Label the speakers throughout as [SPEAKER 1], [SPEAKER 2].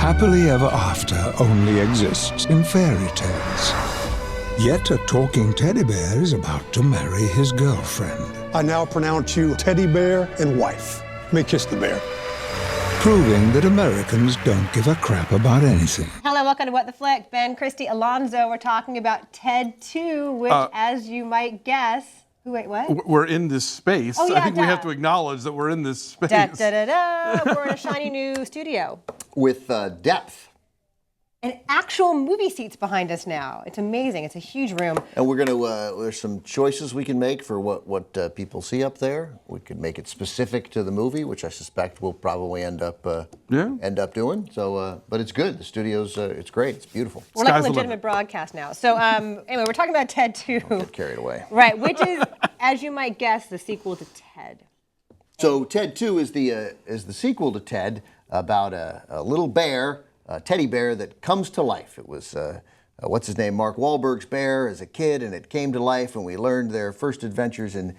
[SPEAKER 1] happily ever after only exists in fairy tales. Yet a talking teddy bear is about to marry his girlfriend.
[SPEAKER 2] I now pronounce you teddy bear and wife. Let me kiss the bear.
[SPEAKER 1] Proving that Americans don't give a crap about anything.
[SPEAKER 3] Hello, welcome to What the Flick. Ben, Christy, Alonzo. We're talking about Ted 2, which, as you might guess... Wait, what?
[SPEAKER 4] We're in this space.
[SPEAKER 3] Oh, yeah,
[SPEAKER 4] I think we have to acknowledge that we're in this space.
[SPEAKER 3] We're in a shiny new studio.
[SPEAKER 5] With depth.
[SPEAKER 3] And actual movie seats behind us now. It's amazing. It's a huge room.
[SPEAKER 5] And we're going to, there's some choices we can make for what people see up there. We could make it specific to the movie, which I suspect we'll probably end up doing. So, but it's good. The studio's, it's great. It's beautiful.
[SPEAKER 3] We're like a legitimate broadcast now. So anyway, we're talking about Ted 2.
[SPEAKER 5] Don't get carried away.
[SPEAKER 3] Right, which is, as you might guess, the sequel to Ted.
[SPEAKER 5] So Ted 2 is the sequel to Ted about a little bear, a teddy bear that comes to life. It was, what's his name, Mark Wahlberg's bear as a kid, and it came to life, and we learned their first adventures in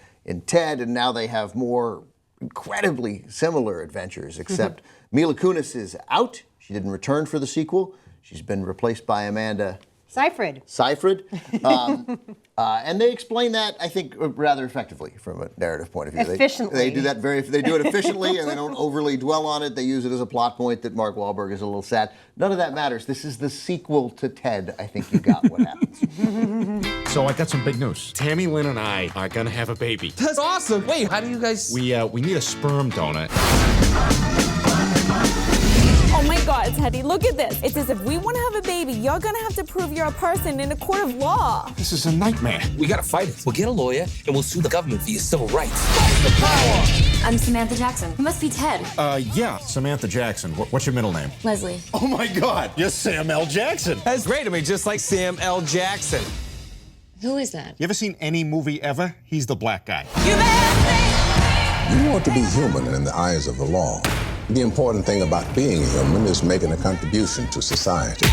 [SPEAKER 5] Ted, and now they have more incredibly similar adventures, except Mila Kunis is out. She didn't return for the sequel. She's been replaced by Amanda
[SPEAKER 3] Seyfried.
[SPEAKER 5] And they explain that, I think, rather effectively from a narrative point of view.
[SPEAKER 3] Efficiently.
[SPEAKER 5] They do it efficiently, and they don't overly dwell on it. They use it as a plot point that Mark Wahlberg is a little sad. None of that matters. This is the sequel to Ted. I think you got what happens.
[SPEAKER 6] So I got some big news. Tami-Lynn and I are gonna have a baby.
[SPEAKER 7] That's awesome. Wait, how do you guys...
[SPEAKER 6] We need a sperm donor.
[SPEAKER 8] Oh my God, Teddy, look at this. It says if we want to have a baby, you're gonna have to prove you're a person in a court of law.
[SPEAKER 6] This is a nightmare.
[SPEAKER 7] We gotta fight it. We'll get a lawyer, and we'll sue the government for your civil rights.
[SPEAKER 9] I'm Samantha Jackson. You must be Ted.
[SPEAKER 6] Yeah, Samantha Jackson. What's your middle name?
[SPEAKER 9] Leslie.
[SPEAKER 6] Oh my God, you're Sam L. Jackson.
[SPEAKER 7] That's great. I mean, just like Sam L. Jackson.
[SPEAKER 9] Who is that?
[SPEAKER 6] You ever seen any movie ever? He's the black guy.
[SPEAKER 10] You want to be human in the eyes of the law. The important thing about being human is making a contribution to society.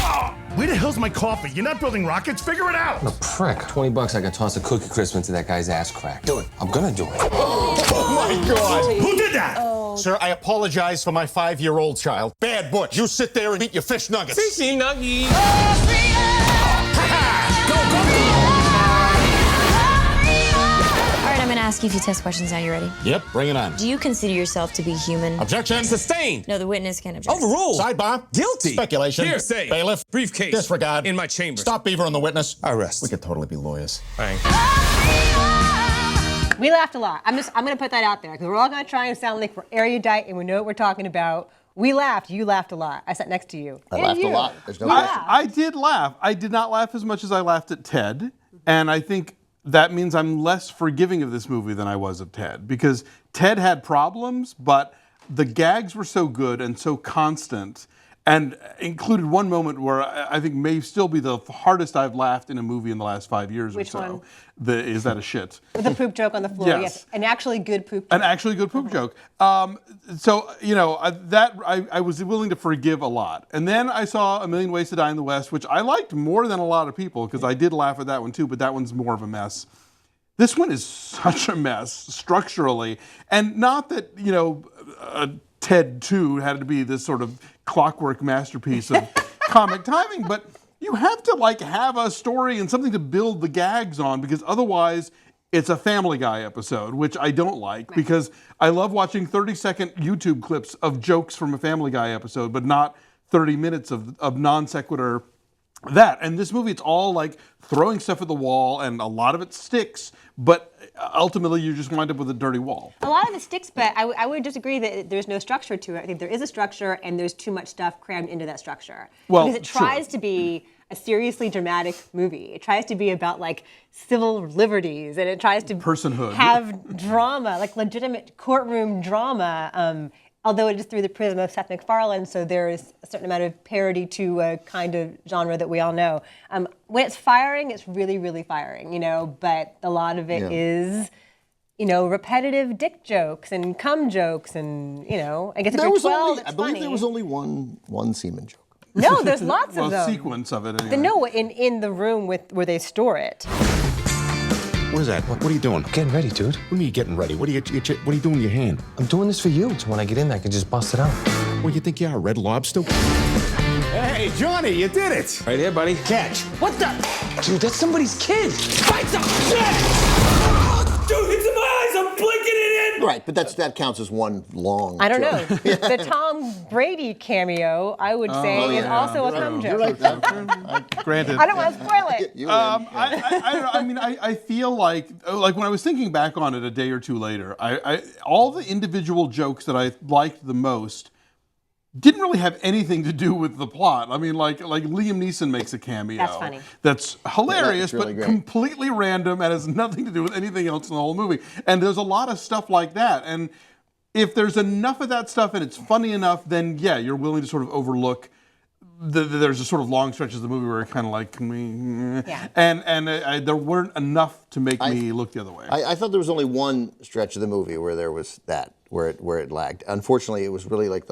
[SPEAKER 6] Where the hell's my coffee? You're not building rockets? Figure it out!
[SPEAKER 7] What a prick. $20, I could toss a cookie crisp into that guy's ass crack. Do it. I'm gonna do it.
[SPEAKER 6] Oh my God! Who did that? Oh. Sir, I apologize for my 5-year-old child. Bad Butch, you sit there and eat your fish nuggets.
[SPEAKER 7] Fishy nuggies.
[SPEAKER 9] All right, I'm gonna ask you a few test questions now. You ready?
[SPEAKER 6] Yep, bring it on.
[SPEAKER 9] Do you consider yourself to be human?
[SPEAKER 6] Objection.
[SPEAKER 7] Sustained.
[SPEAKER 9] No, the witness can object.
[SPEAKER 7] Overruled.
[SPEAKER 6] Sidebar.
[SPEAKER 7] Guilty.
[SPEAKER 6] Speculation.
[SPEAKER 7] Hearsay.
[SPEAKER 6] Bailiff.
[SPEAKER 7] Briefcase.
[SPEAKER 6] Disregard.
[SPEAKER 7] In my chamber.
[SPEAKER 6] Stop Beaver on the witness.
[SPEAKER 7] Arrest.
[SPEAKER 6] We could totally be lawyers.
[SPEAKER 7] Bang.
[SPEAKER 3] We laughed a lot. I'm gonna put that out there because we're all gonna try and sound like we're erudite and we know what we're talking about. We laughed. You laughed a lot. I sat next to you.
[SPEAKER 5] I laughed a lot. There's no question.
[SPEAKER 4] I did laugh. I did not laugh as much as I laughed at Ted, and I think that means I'm less forgiving of this movie than I was of Ted, because Ted had problems, but the gags were so good and so constant, and included one moment where I think may still be the hardest I've laughed in a movie in the last 5 years
[SPEAKER 3] Which
[SPEAKER 4] or so.
[SPEAKER 3] one?
[SPEAKER 4] Is That a Shit?
[SPEAKER 3] With the poop joke on the floor, yes. An actually good poop joke.
[SPEAKER 4] An actually good poop joke. So, you know, I was willing to forgive a lot. And then I saw A Million Ways to Die in the West, which I liked more than a lot of people, because I did laugh at that one too, but that one's more of a mess. This one is such a mess, structurally. And not that, you know, Ted 2 had to be this sort of clockwork masterpiece of comic timing, but you have to like have a story and something to build the gags on, because otherwise it's a Family Guy episode, which I don't like, because I love watching 30-second YouTube clips of jokes from a Family Guy episode, but not 30 minutes of non sequitur that. And this movie, it's all like throwing stuff at the wall, and a lot of it sticks, but ultimately you just wind up with a dirty wall.
[SPEAKER 3] A lot of it sticks, but I would disagree that there's no structure to it. I think there is a structure, and there's too much stuff crammed into that structure.
[SPEAKER 4] Well,
[SPEAKER 3] because it tries to be a seriously dramatic movie. It tries to be about like civil liberties, and it tries to
[SPEAKER 4] personhood,
[SPEAKER 3] have drama, like legitimate courtroom drama. Although it is through the prism of Seth MacFarlane, so there is a certain amount of parody to a kind of genre that we all know. When it's firing, it's really, really firing, you know, but a lot of it is, you know, repetitive dick jokes and cum jokes, and, you know, I guess if you're 12, it's
[SPEAKER 5] I believe
[SPEAKER 3] funny.
[SPEAKER 5] there was only one semen joke.
[SPEAKER 3] No, there's lots of them.
[SPEAKER 4] A sequence of it anyway.
[SPEAKER 3] No, in the room where they store it.
[SPEAKER 6] What is that? What are you doing?
[SPEAKER 7] Getting ready, dude.
[SPEAKER 6] What are you getting ready? What are you doing with your hand?
[SPEAKER 7] I'm doing this for you, so when I get in there, I can just bust it out.
[SPEAKER 6] Well, you think you are, Red Lobster? Hey, Johnny, you did it!
[SPEAKER 7] Right here, buddy.
[SPEAKER 6] Catch.
[SPEAKER 7] What the? Dude, that's somebody's kid.
[SPEAKER 6] Fight some shit!
[SPEAKER 7] Dude, it's in my eyes. I'm blinking it in.
[SPEAKER 5] Right, but that counts as one long.
[SPEAKER 3] I don't know.
[SPEAKER 5] joke.
[SPEAKER 3] The Tom Brady cameo, I would say, is also a cum joke.
[SPEAKER 4] Granted.
[SPEAKER 3] I don't want to spoil it.
[SPEAKER 5] You win.
[SPEAKER 4] I mean, I feel like when I was thinking back on it a day or two later, all the individual jokes that I liked the most didn't really have anything to do with the plot. I mean, like Liam Neeson makes a cameo.
[SPEAKER 3] That's funny.
[SPEAKER 4] That's hilarious,
[SPEAKER 5] really
[SPEAKER 4] but
[SPEAKER 5] great.
[SPEAKER 4] completely random and has nothing to do with anything else in the whole movie. And there's a lot of stuff like that. And if there's enough of that stuff and it's funny enough, then yeah, you're willing to sort of overlook. There's a sort of long stretches of the movie where it kind of like,
[SPEAKER 3] Yeah.
[SPEAKER 4] and there weren't enough to make me look the other way.
[SPEAKER 5] I thought there was only one stretch of the movie where there was that, where it lagged. Unfortunately, it was really like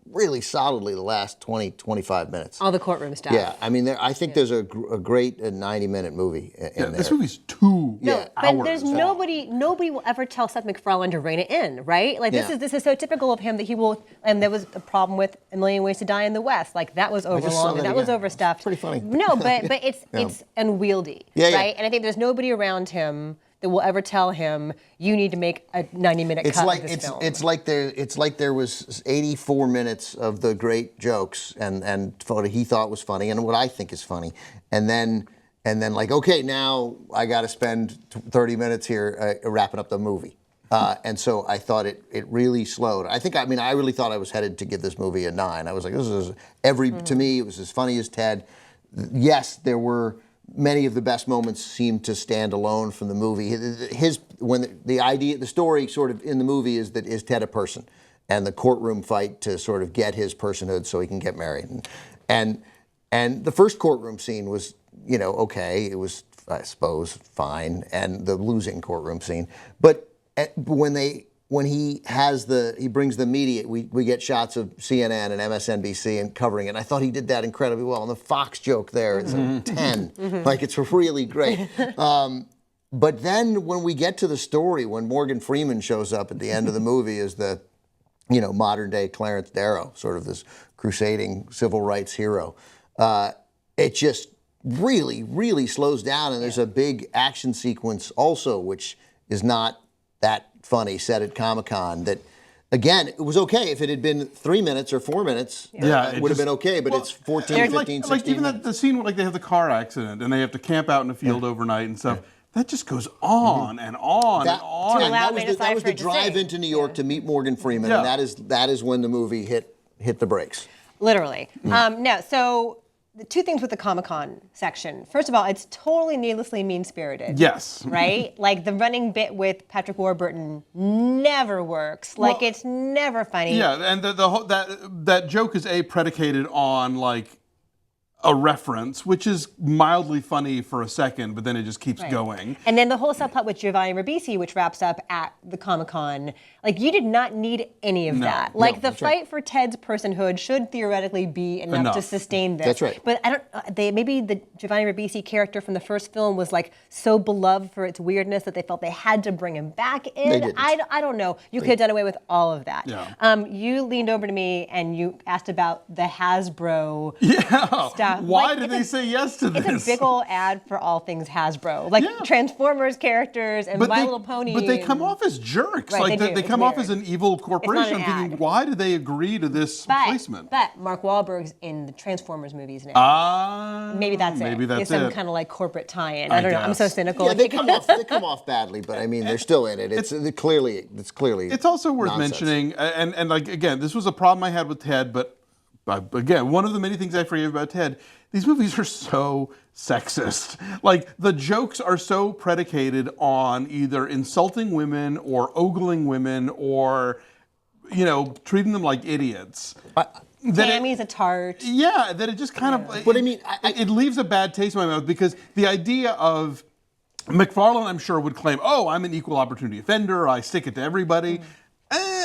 [SPEAKER 5] really solidly the last 20, 25 minutes.
[SPEAKER 3] All the courtroom stuff.
[SPEAKER 5] Yeah, I mean, I think there's a great 90-minute movie in there.
[SPEAKER 4] This movie's 2
[SPEAKER 5] Yeah.
[SPEAKER 4] hours.
[SPEAKER 3] But there's nobody will ever tell Seth MacFarlane to rein it in, right? Like
[SPEAKER 5] Yeah.
[SPEAKER 3] this is so typical of him that he will. And there was a problem with A Million Ways to Die in the West. Like that was
[SPEAKER 5] just saw
[SPEAKER 3] overlong and
[SPEAKER 5] that
[SPEAKER 3] that was
[SPEAKER 5] again.
[SPEAKER 3] overstuffed.
[SPEAKER 5] Pretty funny.
[SPEAKER 3] No, but it's unwieldy,
[SPEAKER 5] Yeah,
[SPEAKER 3] right?
[SPEAKER 5] yeah.
[SPEAKER 3] And I think there's nobody around him that will ever tell him you need to make a 90-minute cut of this film.
[SPEAKER 5] It's like there was 84 minutes of the great jokes and what he thought was funny and what I think is funny, and then like, okay, now I got to spend 30 minutes here wrapping up the movie. And so I thought it really slowed. I really thought I was headed to give this movie a 9. I was like, this is to me, it was as funny as Ted. Yes, there were many of the best moments seemed to stand alone from the movie. The story sort of in the movie is Ted a person, and the courtroom fight to sort of get his personhood so he can get married. And the first courtroom scene was, okay, it was, I suppose, fine, and the losing courtroom scene. But when he brings the media, we get shots of CNN and MSNBC and covering it. And I thought he did that incredibly well. And the Fox joke there is a 10. Like, it's really great. But then when we get to the story, when Morgan Freeman shows up at the end of the movie as the, modern day Clarence Darrow, sort of this crusading civil rights hero, it just really, really slows down. And there's a big action sequence also, which is not that funny, set at Comic-Con, that, again, it was okay if it had been 3 minutes or 4 minutes.
[SPEAKER 4] Yeah,
[SPEAKER 5] it would have been okay, but it's 14, 15, 16
[SPEAKER 4] like even
[SPEAKER 5] minutes.
[SPEAKER 4] the scene where they have the car accident and they have to camp out in the field overnight and stuff. That just goes on and on and on.
[SPEAKER 5] That was the drive into New York to meet Morgan Freeman, and that is when the movie hit the brakes.
[SPEAKER 3] Literally. No, so the two things with the Comic-Con section. First of all, it's totally needlessly mean-spirited.
[SPEAKER 4] Yes.
[SPEAKER 3] Right? Like the running bit with Patrick Warburton never works. Like it's never funny.
[SPEAKER 4] Yeah, and the whole, that joke is predicated on like a reference, which is mildly funny for a second, but then it just keeps going.
[SPEAKER 3] And then the whole subplot with Giovanni Ribisi, which wraps up at the Comic-Con, like you did not need any of that. Like the fight for Ted's personhood should theoretically be enough to sustain this.
[SPEAKER 5] That's right.
[SPEAKER 3] But maybe the Giovanni Ribisi character from the first film was like so beloved for its weirdness that they felt they had to bring him back in.
[SPEAKER 5] They didn't.
[SPEAKER 3] I don't know. You could have done away with all of that.
[SPEAKER 4] Yeah.
[SPEAKER 3] You leaned over to me and you asked about the Hasbro stuff.
[SPEAKER 4] Why
[SPEAKER 3] Like,
[SPEAKER 4] did they say yes to this?
[SPEAKER 3] It's a big old ad for all things Hasbro, like Transformers characters and My Little Pony.
[SPEAKER 4] But they come off as jerks.
[SPEAKER 3] Right,
[SPEAKER 4] like they come off as an evil
[SPEAKER 3] It's
[SPEAKER 4] corporation.
[SPEAKER 3] not an
[SPEAKER 4] I'm thinking,
[SPEAKER 3] ad.
[SPEAKER 4] why did they agree to this placement?
[SPEAKER 3] But Mark Wahlberg's in the Transformers movies now. Maybe that's it.
[SPEAKER 4] Maybe that's
[SPEAKER 3] It's some
[SPEAKER 4] it.
[SPEAKER 3] kind of like corporate tie-in. I don't know. I'm so cynical.
[SPEAKER 5] Yeah, they come off badly, but I mean, they're still in it. It's clearly.
[SPEAKER 4] It's also worth
[SPEAKER 5] nonsense.
[SPEAKER 4] mentioning, and like again, this was a problem I had with Ted, but again, one of the many things I forgave about Ted, these movies are so sexist. Like the jokes are so predicated on either insulting women or ogling women or, treating them like idiots.
[SPEAKER 3] Tammy's a tart.
[SPEAKER 4] Yeah, that it just kind of.
[SPEAKER 5] But I mean,
[SPEAKER 4] it leaves a bad taste in my mouth because the idea of MacFarlane, I'm sure, would claim, "Oh, I'm an equal opportunity offender. I stick it to everybody."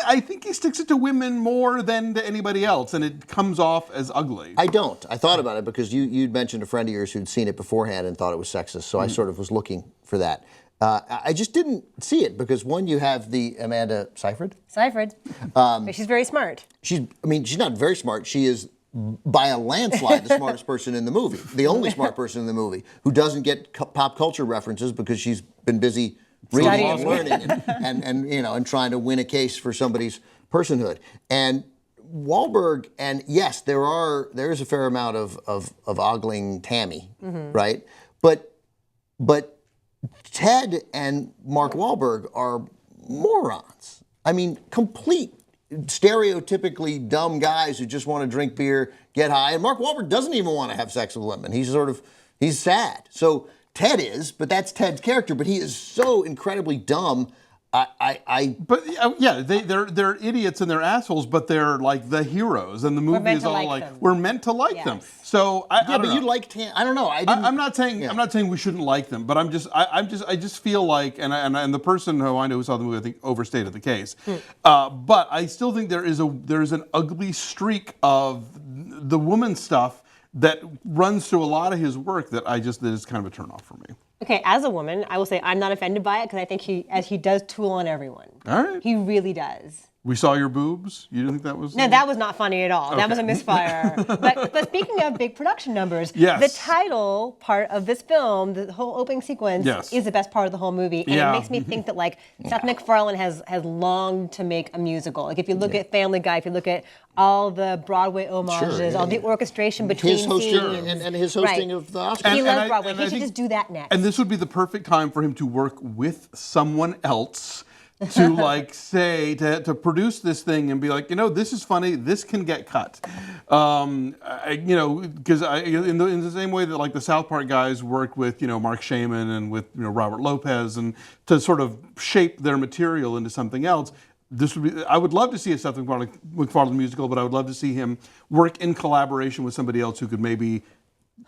[SPEAKER 4] I think he sticks it to women more than to anybody else, and it comes off as ugly.
[SPEAKER 5] I don't. I thought about it because you'd mentioned a friend of yours who'd seen it beforehand and thought it was sexist, so I sort of was looking for that. I just didn't see it because one, you have the Amanda Seyfried.
[SPEAKER 3] But she's very smart.
[SPEAKER 5] She's not very smart. She is by a landslide the smartest person in the movie, the only smart person in the movie who doesn't get pop culture references because she's been busy reading and learning and trying to win a case for somebody's personhood. And Wahlberg, and yes, there is a fair amount of ogling Tammy, right? But Ted and Mark Wahlberg are morons. I mean, complete stereotypically dumb guys who just want to drink beer, get high. And Mark Wahlberg doesn't even want to have sex with women. He's sad. So Ted is, but that's Ted's character. But he is so incredibly dumb.
[SPEAKER 4] They're idiots and they're assholes, but they're like the heroes, and the movie is all like we're meant to like them. So I don't know.
[SPEAKER 5] You like Tam? I don't know.
[SPEAKER 4] I'm not saying we shouldn't like them, but I just feel like, and the person who I know who saw the movie, I think overstated the case. But I still think there is an ugly streak of the woman stuff that runs through a lot of his work that is kind of a turnoff for me.
[SPEAKER 3] Okay, as a woman, I will say I'm not offended by it because I think he does tool on everyone.
[SPEAKER 4] All right.
[SPEAKER 3] He really does.
[SPEAKER 4] We saw your boobs. You didn't think that was?
[SPEAKER 3] No, that was not funny at all. Okay. That was a misfire. but speaking of big production numbers, the title part of this film, the whole opening sequence, is the best part of the whole movie, and it makes me think that Seth MacFarlane has longed to make a musical. Like if you look at Family Guy, if you look at all the Broadway homages, all the orchestration between scenes,
[SPEAKER 5] and his hosting of the Oscars.
[SPEAKER 3] He loves Broadway. He should just do that next.
[SPEAKER 4] And this would be the perfect time for him to work with someone else. To produce this thing and be like, this is funny, this can get cut, because in the same way that the South Park guys worked with Mark Shaman and with Robert Lopez and to sort of shape their material into something else. I would love to see a Seth MacFarlane musical, but I would love to see him work in collaboration with somebody else who could maybe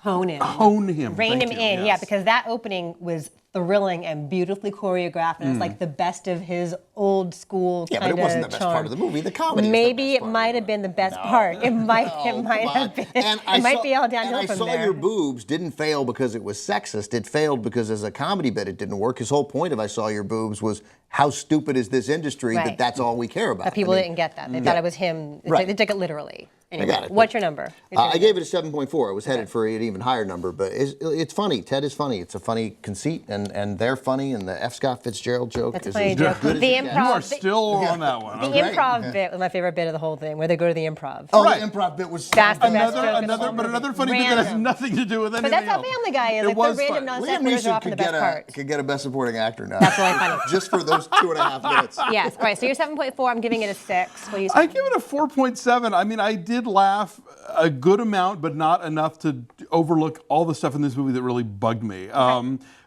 [SPEAKER 3] hone him, rein him in. Yeah, because that opening was thrilling and beautifully choreographed, and it's like the best of his old school kind of
[SPEAKER 5] but it wasn't the best part of the movie. The comedy.
[SPEAKER 3] Maybe it might have been the best part. It might have been.
[SPEAKER 5] And
[SPEAKER 3] it might be all downhill from there.
[SPEAKER 5] I saw your boobs didn't fail because it was sexist. It failed because as a comedy bit it didn't work. His whole point of I saw your boobs was how stupid is this industry that's all we care about.
[SPEAKER 3] But people didn't get that. They thought it was him. They took it literally. Anyway,
[SPEAKER 5] I got it.
[SPEAKER 3] What's your number?
[SPEAKER 5] I gave it a 7.4. I was headed for an even higher number, but it's funny. Ted is funny. It's a funny conceit, and they're funny, and the F. Scott Fitzgerald joke
[SPEAKER 3] is a joke. The improv.
[SPEAKER 4] You are still on that one.
[SPEAKER 3] The improv bit was my favorite bit of the whole thing, where they go to the improv.
[SPEAKER 5] Oh, the improv bit was
[SPEAKER 4] another funny bit that has nothing to do with anything else.
[SPEAKER 3] But that's how Family Guy is. The random nonsense are often the best part.
[SPEAKER 5] Could get a Best Supporting Actor now.
[SPEAKER 3] That's really funny.
[SPEAKER 5] Just for those 2.5 minutes.
[SPEAKER 3] Yes. All right. So you're 7.4. I'm giving it a 6.
[SPEAKER 4] I give it a 4.7. I mean, I did laugh a good amount, but not enough to overlook all the stuff in this movie that really bugged me.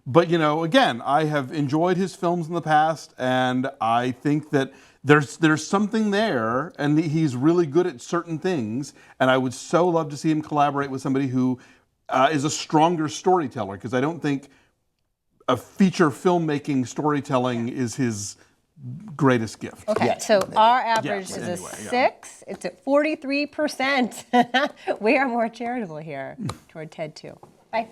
[SPEAKER 4] But again, I have enjoyed his films in the past, and I think that there's something there, and he's really good at certain things. And I would so love to see him collaborate with somebody who is a stronger storyteller, because I don't think a feature filmmaking storytelling is his greatest gift.
[SPEAKER 3] Okay, so our average is a 6. It's at 43%. We are more charitable here toward Ted too. Bye.